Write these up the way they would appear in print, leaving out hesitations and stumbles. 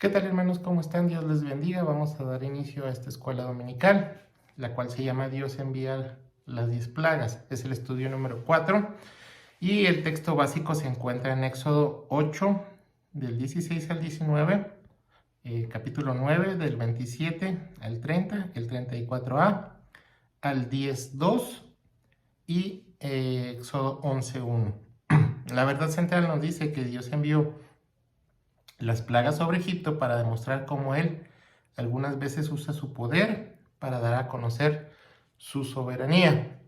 ¿Qué tal, hermanos? ¿Cómo están? Dios les bendiga. Vamos a dar inicio a esta escuela dominical, la cual se llama Dios envía las 10 plagas. Es el estudio número 4 y el texto básico se encuentra en Éxodo 8, del 16 al 19, capítulo 9, del 27 al 30, el 34a, al 10.2 y Éxodo 11.1. La verdad central nos dice que Dios envió las plagas sobre Egipto para demostrar cómo Él algunas veces usa su poder para dar a conocer su soberanía.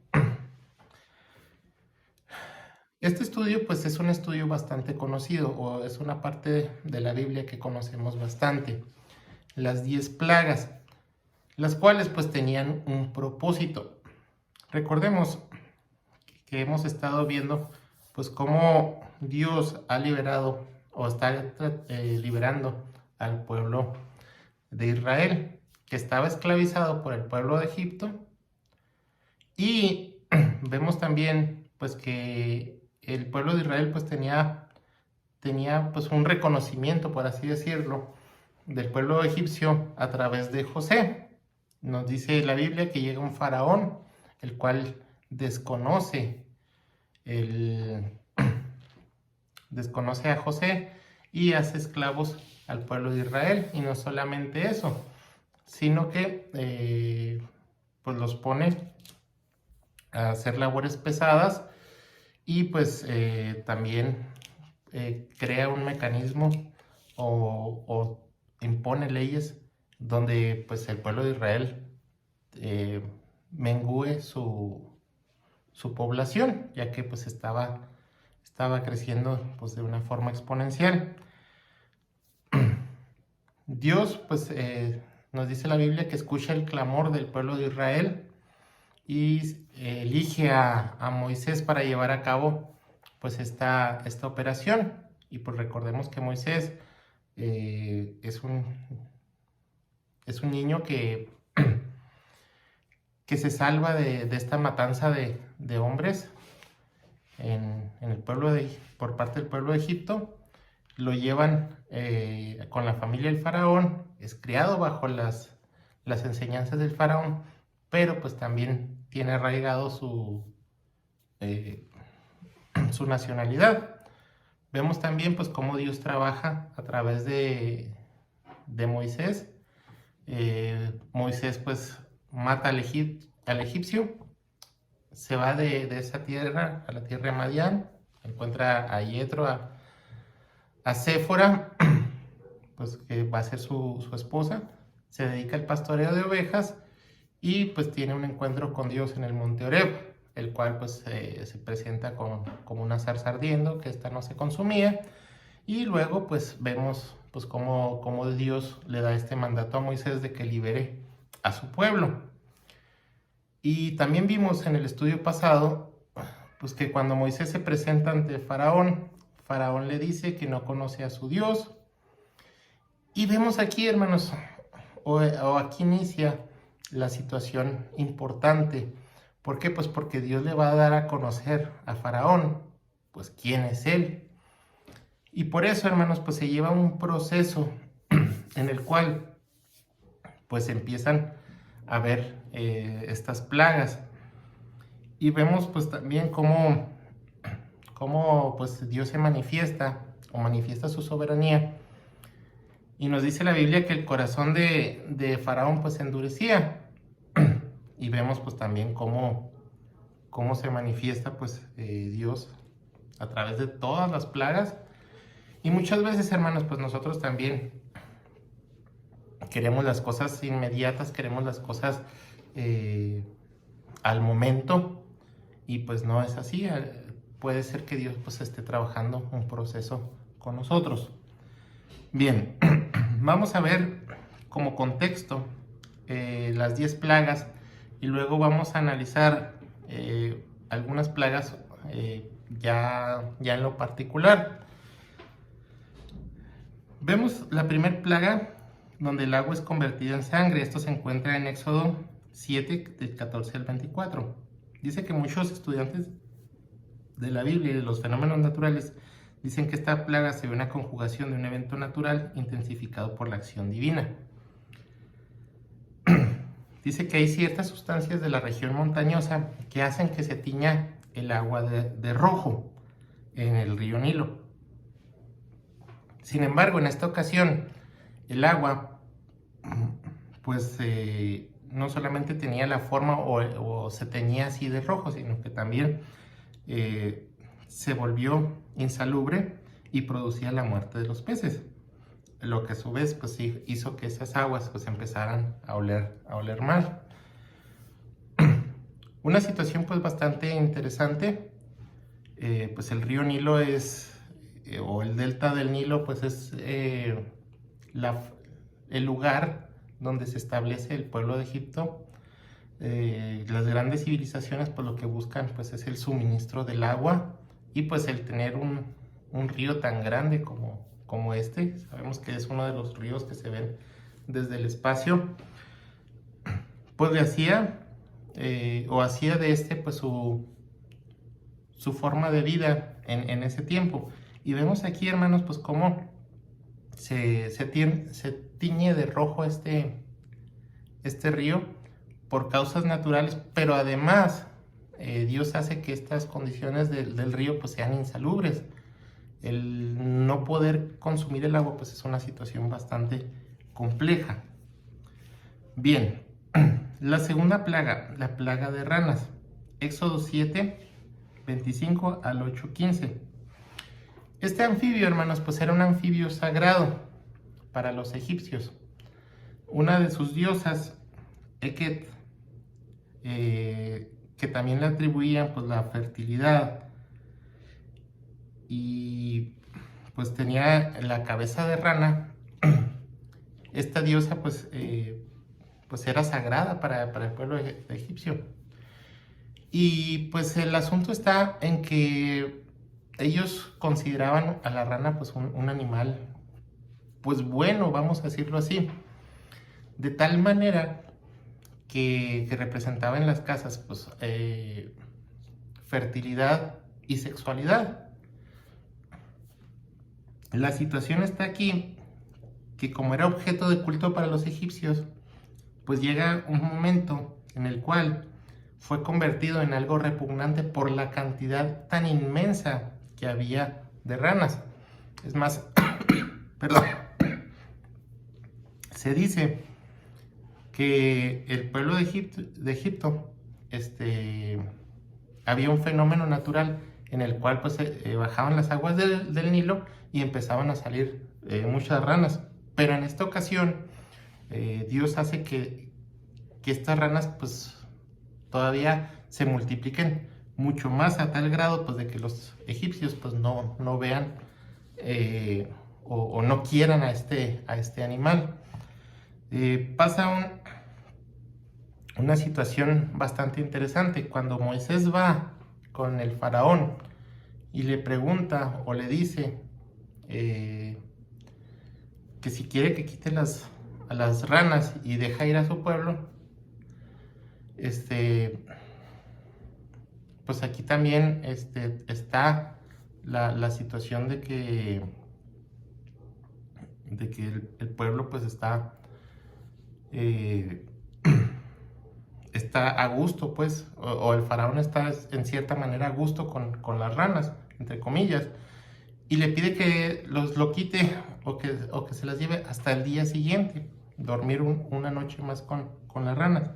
Este estudio pues es un estudio bastante conocido, o es una parte de la Biblia que conocemos bastante. Las 10 plagas, las cuales pues tenían un propósito. Recordemos que hemos estado viendo pues cómo Dios ha liberado o está liberando al pueblo de Israel, que estaba esclavizado por el pueblo de Egipto. Y vemos también pues que el pueblo de Israel pues tenía pues un reconocimiento, por así decirlo, del pueblo egipcio a través de José. Nos dice la Biblia que llega un faraón, el cual desconoce a José y hace esclavos al pueblo de Israel. Y no solamente eso, sino que pues los pone a hacer labores pesadas y pues también crea un mecanismo o impone leyes donde pues el pueblo de Israel mengüe su población, ya que pues estaba creciendo pues de una forma exponencial. Dios pues nos dice la Biblia que escucha el clamor del pueblo de Israel y elige a Moisés para llevar a cabo pues esta operación. Y pues recordemos que Moisés es un niño que se salva de esta matanza de hombres por parte del pueblo de Egipto. Lo llevan con la familia del faraón, es criado bajo las enseñanzas del faraón, pero pues también tiene arraigado su nacionalidad. Vemos también pues cómo Dios trabaja a través de Moisés. Moisés pues mata al egipcio, se va de esa tierra a la tierra de Madián, encuentra a Yetro, a Séfora, pues que va a ser su esposa, se dedica al pastoreo de ovejas y pues tiene un encuentro con Dios en el monte Horeb, el cual pues se presenta como una zarza ardiendo, que esta no se consumía. Y luego pues vemos pues cómo Dios le da este mandato a Moisés de que libere a su pueblo. Y también vimos en el estudio pasado pues que cuando Moisés se presenta ante Faraón, Faraón le dice que no conoce a su Dios. Y vemos aquí, hermanos, o aquí inicia la situación importante. ¿Por qué? Pues porque Dios le va a dar a conocer a Faraón pues quién es él. Y por eso, hermanos, pues se lleva un proceso en el cual pues empiezan a ver estas plagas. Y vemos pues también cómo pues Dios se manifiesta o manifiesta su soberanía. Y nos dice la Biblia que el corazón de Faraón pues se endurecía. Y vemos pues también cómo se manifiesta pues Dios a través de todas las plagas. Y muchas veces, hermanos, pues nosotros también queremos las cosas inmediatas, queremos las cosas al momento, y pues no es así. Puede ser que Dios pues esté trabajando un proceso con nosotros. Bien, vamos a ver como contexto las 10 plagas y luego vamos a analizar algunas plagas ya en lo particular. Vemos la primera plaga donde el agua es convertida en sangre. Esto se encuentra en Éxodo 7, del 14 al 24. Dice que muchos estudiantes de la Biblia y de los fenómenos naturales Dicen que esta plaga se ve una conjugación de un evento natural intensificado por la acción divina. Dice que hay ciertas sustancias de la región montañosa que hacen que se tiña el agua de rojo en el río Nilo. Sin embargo, en esta ocasión, el agua, pues no solamente tenía la forma o se teñía así de rojo, sino que también se volvió insalubre y producía la muerte de los peces, lo que a su vez pues hizo que esas aguas pues empezaran a oler mal. Una situación pues bastante interesante. Pues el río Nilo o el delta del Nilo pues es el lugar donde se establece el pueblo de Egipto. Las grandes civilizaciones pues lo que buscan pues es el suministro del agua y pues el tener un río tan grande como este. Sabemos que es uno de los ríos que se ven desde el espacio. Pues le hacía de este pues su forma de vida en ese tiempo. Y vemos aquí, hermanos, pues cómo se tiñe de rojo este río por causas naturales, pero además Dios hace que estas condiciones del río pues sean insalubres. El no poder consumir el agua pues es una situación bastante compleja. Bien, la segunda plaga, la plaga de ranas. Éxodo 7, 25 al 8:15. Este anfibio, hermanos, pues era un anfibio sagrado para los egipcios. Una de sus diosas, Eket, que también le atribuían pues la fertilidad, y pues tenía la cabeza de rana. Esta diosa pues era sagrada para el pueblo egipcio. Y pues el asunto está en que ellos consideraban a la rana pues un animal pues bueno, vamos a decirlo así, de tal manera que representaba en las casas pues fertilidad y sexualidad. La situación está aquí que como era objeto de culto para los egipcios, pues llega un momento en el cual fue convertido en algo repugnante por la cantidad tan inmensa que había de ranas. Es más, perdón, se dice que el pueblo de Egipto había un fenómeno natural en el cual pues bajaban las aguas del Nilo y empezaban a salir muchas ranas. Pero en esta ocasión Dios hace que estas ranas pues todavía se multipliquen mucho más, a tal grado pues de que los egipcios pues no vean o no quieran a este animal. Pasa una situación bastante interesante cuando Moisés va con el faraón y le pregunta o le dice que si quiere que quite a las ranas y deja ir a su pueblo. Pues aquí también está la situación de que el pueblo pues está a gusto, pues, o el faraón está en cierta manera a gusto con las ranas, entre comillas, y le pide que lo quite o que se las lleve hasta el día siguiente, dormir una noche más con las ranas.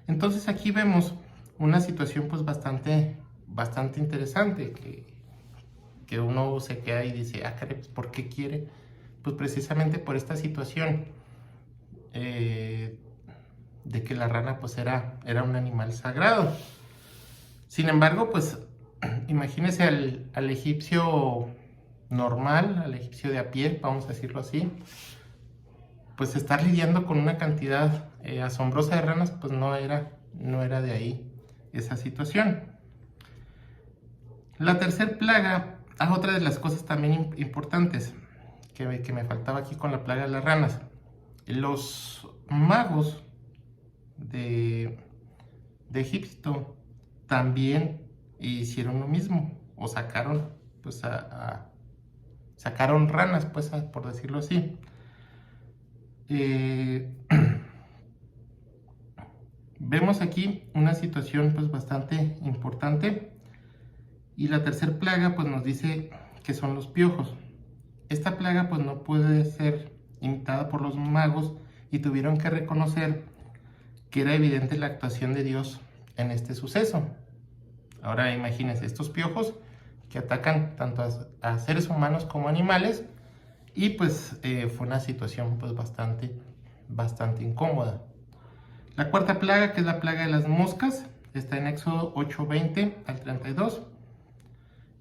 Entonces aquí vemos una situación pues bastante interesante, que uno se queda y dice, caray, pues, ¿por qué quiere? Pues precisamente por esta situación de que la rana pues era un animal sagrado. Sin embargo, pues imagínese al egipcio normal, al egipcio de a pie, vamos a decirlo así, pues estar lidiando con una cantidad asombrosa de ranas, pues no era de ahí esa situación. La tercer plaga, otra de las cosas también importantes que me faltaba aquí con la plaga de las ranas. Los magos de Egipto también hicieron lo mismo, o sacaron pues a sacaron ranas, pues, por decirlo así. Vemos aquí una situación pues bastante importante, y la tercer plaga pues nos dice que son los piojos. Esta plaga pues no puede ser imitada por los magos, y tuvieron que reconocer que era evidente la actuación de Dios en este suceso. Ahora imagínense estos piojos que atacan tanto a seres humanos como animales, y pues fue una situación pues bastante incómoda. La cuarta plaga, que es la plaga de las moscas, está en Éxodo 8:20 al 32,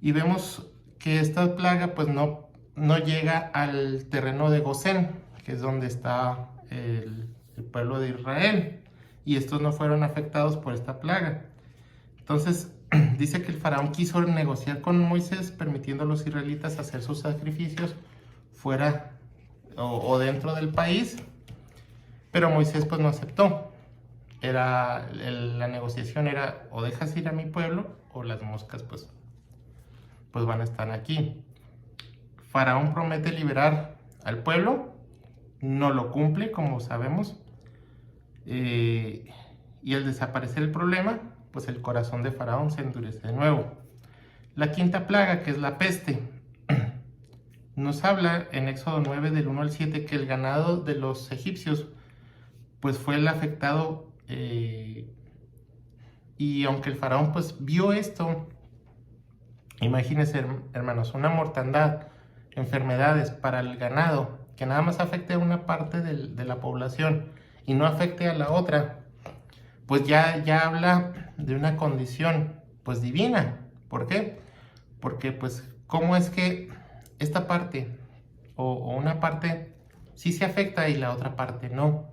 y vemos que esta plaga pues no llega al terreno de Gosén, que es donde está el pueblo de Israel, y estos no fueron afectados por esta plaga. Entonces dice que el faraón quiso negociar con Moisés, permitiendo a los israelitas hacer sus sacrificios fuera o dentro del país, pero Moisés pues no aceptó. La negociación era: o dejas ir a mi pueblo, o las moscas pues van a estar aquí. Faraón promete liberar al pueblo, no lo cumple, como sabemos, y al desaparecer el problema, pues el corazón de Faraón se endurece de nuevo. La quinta plaga, que es la peste, nos habla en Éxodo 9 del 1 al 7 que el ganado de los egipcios pues fue el afectado, y aunque el faraón pues vio esto, imagínense hermanos, una mortandad, enfermedades para el ganado, que nada más afecte a una parte de la población y no afecte a la otra, pues ya habla de una condición pues divina. ¿Por qué? Porque pues cómo es que esta parte o una parte sí se afecta y la otra parte no.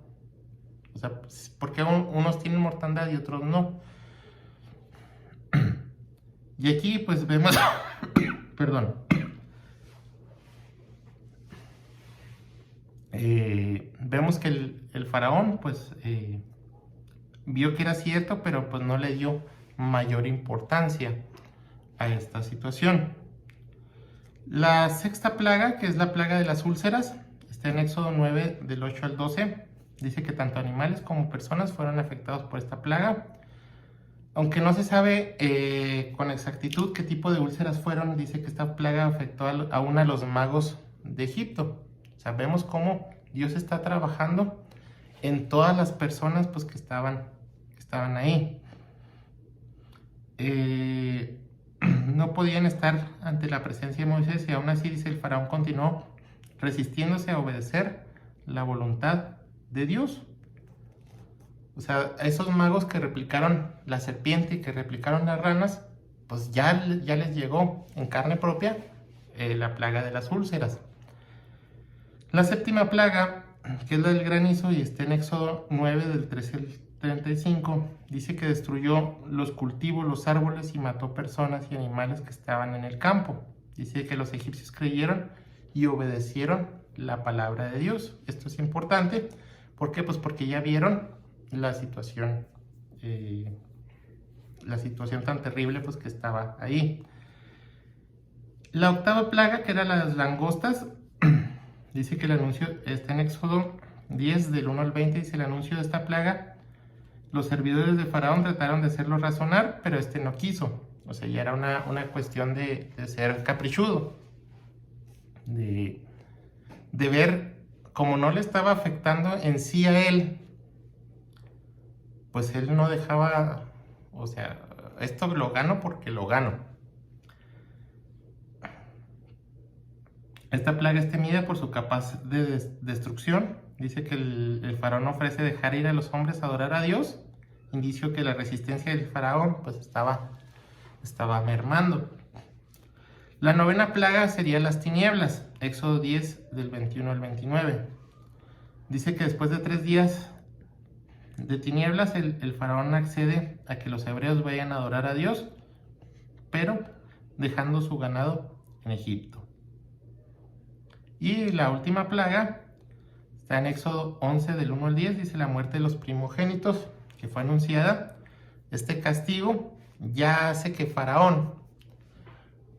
O sea, ¿por qué unos tienen mortandad y otros no? Y aquí pues vemos, perdón, vemos que el faraón pues vio que era cierto, pero pues no le dio mayor importancia a esta situación. La sexta plaga, que es la plaga de las úlceras, está en Éxodo 9 del 8 al 12. Dice que tanto animales como personas fueron afectados por esta plaga. Aunque no se sabe con exactitud qué tipo de úlceras fueron, dice que esta plaga afectó aún a los magos de Egipto. Sabemos cómo Dios está trabajando en todas las personas pues, que estaban ahí. No podían estar ante la presencia de Moisés, y aún así, dice, el faraón continuó resistiéndose a obedecer la voluntad de Dios. O sea, a esos magos que replicaron la serpiente y que replicaron las ranas, pues ya les llegó en carne propia la plaga de las úlceras. La séptima plaga, que es la del granizo, y está en Éxodo 9 del 13 al 35, dice que destruyó los cultivos, los árboles, y mató personas y animales que estaban en el campo. Dice que los egipcios creyeron y obedecieron la palabra de Dios. Esto es importante. ¿Por qué? Pues porque ya vieron la situación tan terrible pues que estaba ahí. La octava plaga, que era las langostas, dice que el anuncio está en Éxodo 10 del 1 al 20. Dice: el anuncio de esta plaga, los servidores de Faraón trataron de hacerlo razonar, pero este no quiso. O sea, ya era una cuestión de ser caprichudo, de ver como no le estaba afectando en sí a él, pues él no dejaba, o sea, esto lo gano porque lo gano. Esta plaga es temida por su capaz de destrucción. Dice que el faraón ofrece dejar ir a los hombres a adorar a Dios, indicio que la resistencia del faraón pues estaba mermando. La novena plaga sería las tinieblas, Éxodo 10 del 21 al 29. Dice que después de 3 días de tinieblas, el faraón accede a que los hebreos vayan a adorar a Dios, pero dejando su ganado en Egipto. Y la última plaga está en Éxodo 11 del 1 al 10, dice: la muerte de los primogénitos, que fue anunciada. Este castigo ya hace que Faraón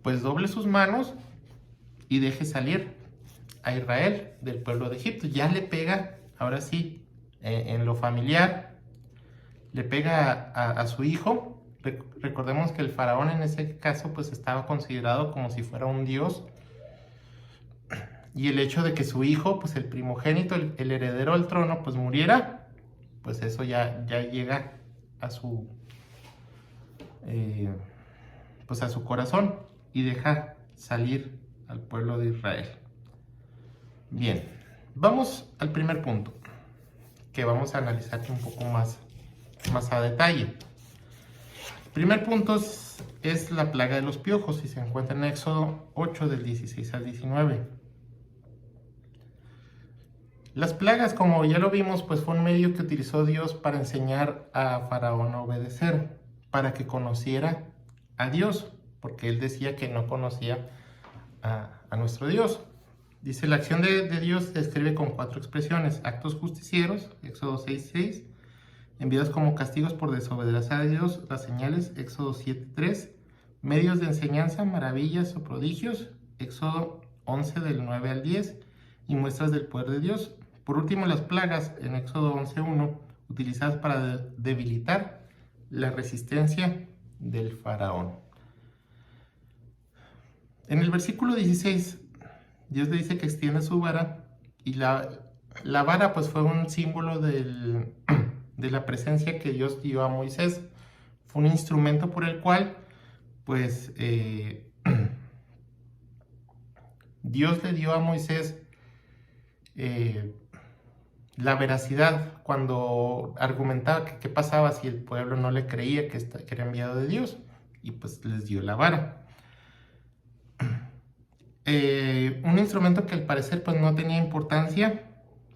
pues doble sus manos y deje salir a Israel del pueblo de Egipto. Ya le pega, ahora sí, en lo familiar, le pega a su hijo. Recordemos que el faraón en ese caso pues estaba considerado como si fuera un dios, y el hecho de que su hijo, pues el primogénito, el heredero al trono, pues muriera, pues eso ya llega a su pues a su corazón y deja salir al pueblo de Israel. Bien, vamos al primer punto, que vamos a analizar un poco más a detalle. El primer punto es la plaga de los piojos, y se encuentra en Éxodo 8 del 16 al 19. Las plagas, como ya lo vimos, pues fue un medio que utilizó Dios para enseñar a Faraón a obedecer, para que conociera a Dios, porque él decía que no conocía a nuestro Dios. Dice, la acción de Dios se describe con 4 expresiones: actos justicieros, Éxodo 6:6, enviados como castigos por desobedecer a Dios, las señales, Éxodo 7:3, medios de enseñanza, maravillas o prodigios, Éxodo 11 del 9 al 10, y muestras del poder de Dios. Por último, las plagas en Éxodo 11:1, utilizadas para debilitar la resistencia del faraón. En el versículo 16, Dios le dice que extiende su vara, y la vara pues fue un símbolo de la presencia que Dios dio a Moisés. Fue un instrumento por el cual pues Dios le dio a Moisés la veracidad cuando argumentaba que qué pasaba si el pueblo no le creía que era enviado de Dios, y pues les dio la vara. Un instrumento que al parecer pues no tenía importancia,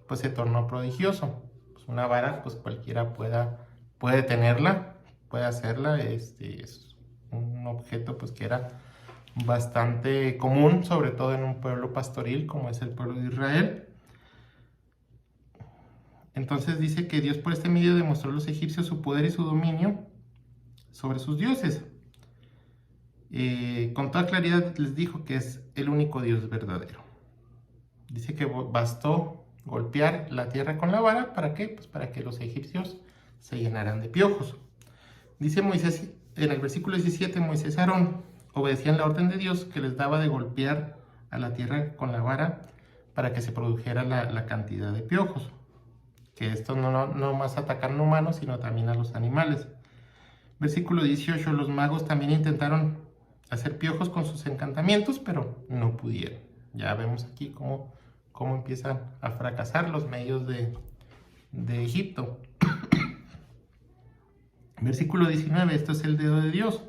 pues se tornó prodigioso. Pues una vara pues cualquiera puede tenerla, puede hacerla. Es un objeto pues que era bastante común, sobre todo en un pueblo pastoril como es el pueblo de Israel. Entonces dice que Dios por este medio demostró a los egipcios su poder y su dominio sobre sus dioses. Con toda claridad les dijo que es el único Dios verdadero. Dice que bastó golpear la tierra con la vara. ¿Para qué? Pues para que los egipcios se llenaran de piojos. Dice Moisés, en el versículo 17, Moisés y Aarón obedecían la orden de Dios que les daba de golpear a la tierra con la vara para que se produjera la cantidad de piojos. Que estos no más atacaron a humanos, sino también a los animales. Versículo 18, los magos también intentaron hacer piojos con sus encantamientos, pero no pudieron. Ya vemos aquí cómo empiezan a fracasar los medios de Egipto. Versículo 19, esto es el dedo de Dios.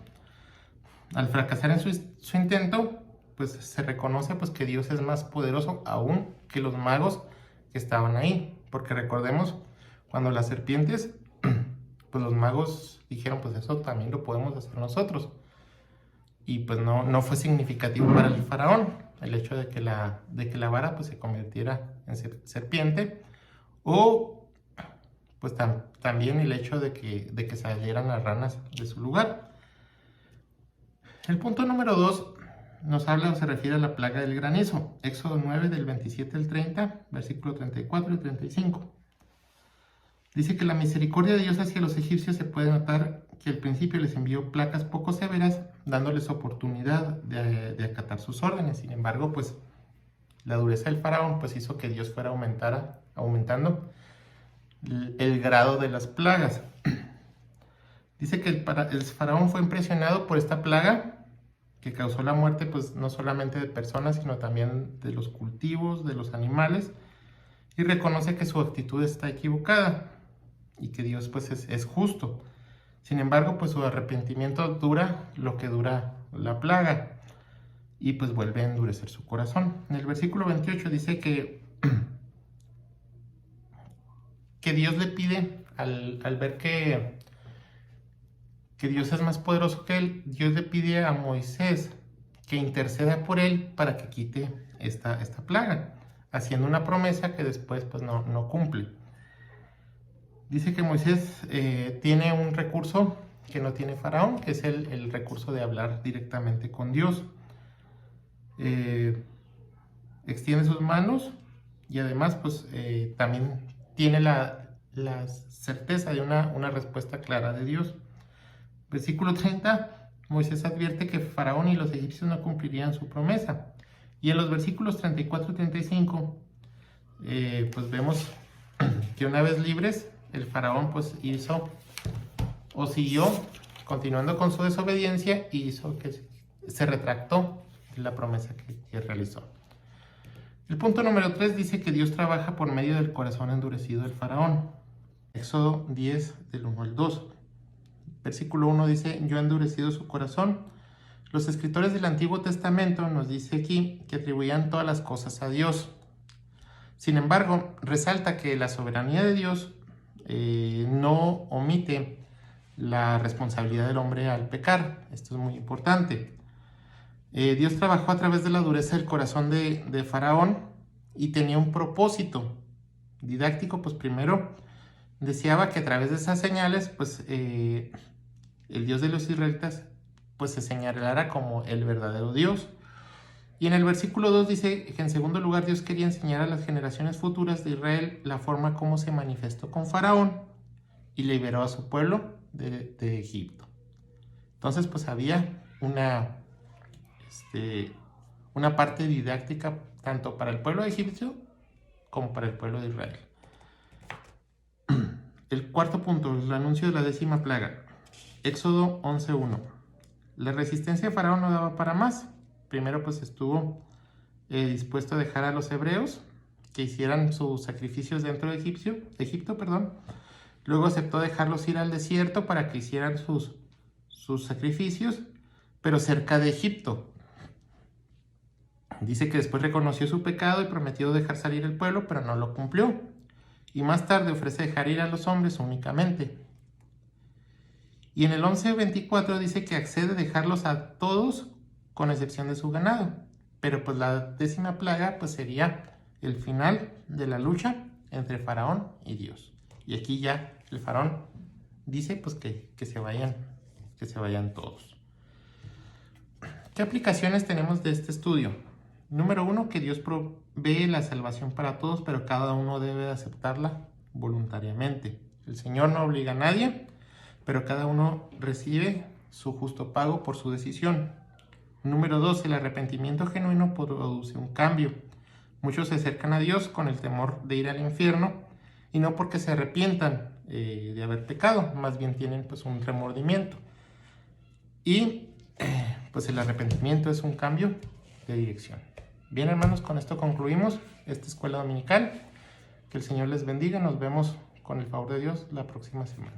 Al fracasar en su intento, pues se reconoce pues que Dios es más poderoso aún que los magos que estaban ahí. Porque recordemos, cuando las serpientes, pues los magos dijeron, pues eso también lo podemos hacer nosotros. Y pues no fue significativo para el faraón el hecho de que la vara pues se convirtiera en serpiente, o pues también el hecho de que salieran las ranas de su lugar. El punto número 2 nos habla o se refiere a la plaga del granizo. Éxodo 9 del 27 al 30, versículo 34 y 35. Dice que la misericordia de Dios hacia los egipcios se puede notar que al principio les envió plagas poco severas, dándoles oportunidad de acatar sus órdenes. Sin embargo, pues la dureza del faraón pues hizo que Dios fuera aumentando el grado de las plagas. Dice que el faraón fue impresionado por esta plaga que causó la muerte pues no solamente de personas, sino también de los cultivos, de los animales, y reconoce que su actitud está equivocada y que Dios pues es justo. Sin embargo, pues su arrepentimiento dura lo que dura la plaga, y pues vuelve a endurecer su corazón. En el versículo 28 dice que Dios le pide, al ver que Dios es más poderoso que él, Dios le pide a Moisés que interceda por él para que quite esta plaga, haciendo una promesa que después pues no cumple. Dice que Moisés tiene un recurso que no tiene Faraón, que es el recurso de hablar directamente con Dios. extiende sus manos y además pues también tiene la certeza de una respuesta clara de Dios. Versículo 30, Moisés advierte que Faraón y los egipcios no cumplirían su promesa. Y en los versículos 34 y 35, pues vemos que una vez libres, el Faraón pues hizo o siguió continuando con su desobediencia y hizo que se retractó de la promesa que realizó. El punto número 3 dice que Dios trabaja por medio del corazón endurecido del Faraón. Éxodo 10, del 1 al 2. Versículo 1 dice, yo he endurecido su corazón. Los escritores del Antiguo Testamento nos dice aquí que atribuían todas las cosas a Dios. Sin embargo, resalta que la soberanía de Dios no omite la responsabilidad del hombre al pecar. Esto es muy importante. Dios trabajó a través de la dureza del corazón de Faraón y tenía un propósito didáctico. Pues primero deseaba que a través de esas señales pues el Dios de los israelitas pues se señalara como el verdadero Dios. Y en el versículo 2 dice que en segundo lugar Dios quería enseñar a las generaciones futuras de Israel la forma como se manifestó con Faraón y liberó a su pueblo de Egipto. Entonces pues había una parte didáctica tanto para el pueblo egipcio como para el pueblo de Israel. El cuarto punto, el anuncio de la 10ª plaga. Éxodo 11:1. La resistencia de Faraón no daba para más. Primero pues estuvo dispuesto a dejar a los hebreos que hicieran sus sacrificios dentro de Egipto. Luego aceptó dejarlos ir al desierto para que hicieran sus sacrificios, pero cerca de Egipto. Dice que después reconoció su pecado y prometió dejar salir el pueblo, pero no lo cumplió. Y más tarde ofrece dejar ir a los hombres únicamente. Y en el 11:24 dice que accede a dejarlos a todos con excepción de su ganado. Pero pues la 10ª plaga pues sería el final de la lucha entre Faraón y Dios. Y aquí ya el Faraón dice pues que se vayan todos. ¿Qué aplicaciones tenemos de este estudio? Número 1, que Dios provee la salvación para todos, pero cada uno debe aceptarla voluntariamente. El Señor no obliga a nadie, pero cada uno recibe su justo pago por su decisión. Número 2, el arrepentimiento genuino produce un cambio. Muchos se acercan a Dios con el temor de ir al infierno y no porque se arrepientan de haber pecado, más bien tienen pues un remordimiento. Y pues el arrepentimiento es un cambio de dirección. Bien, hermanos, con esto concluimos esta escuela dominical. Que el Señor les bendiga. Nos vemos con el favor de Dios la próxima semana.